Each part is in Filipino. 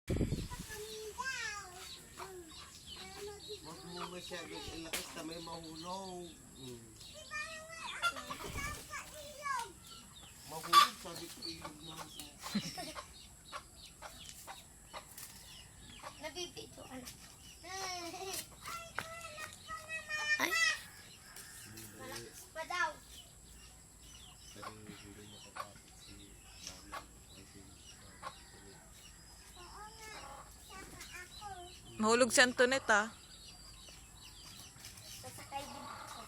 Huwag mo masyadong ilakas na may mahulog. Mahulog, sabi ko ilog naman siya. Nabibidyoan. Ay, Malakas pa daw. Pero hindi makapapit si mahulog si Antoinette ah. Sasakay din ako.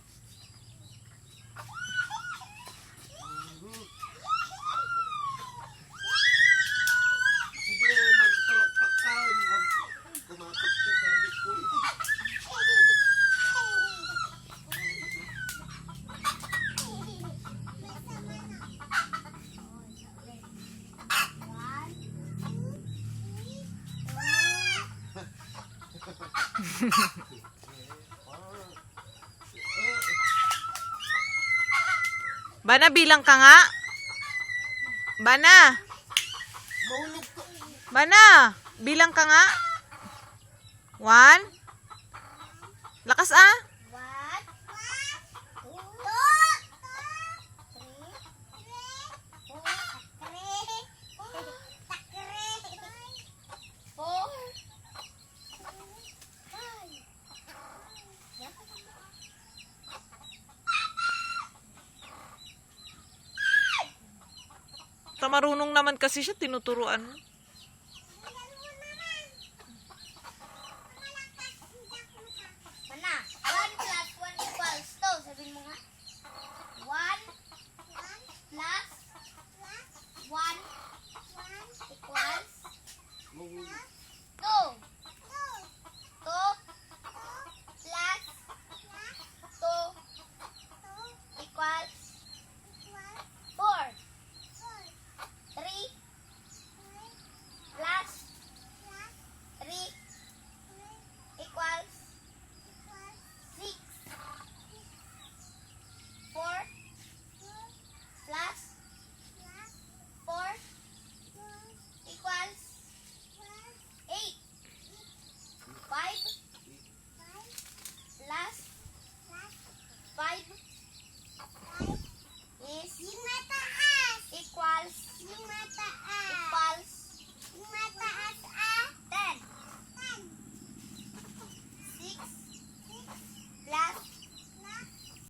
Sige, magpalakpak ka. Huwag kumatok ka, sabi ko. Bana, bilang ka nga. Bana. Mahulog ka. Bana, bilang ka nga. 1. Lakas ah. 1, 2, 3, 4, Marunong naman kasi siya, tinuturuan mo.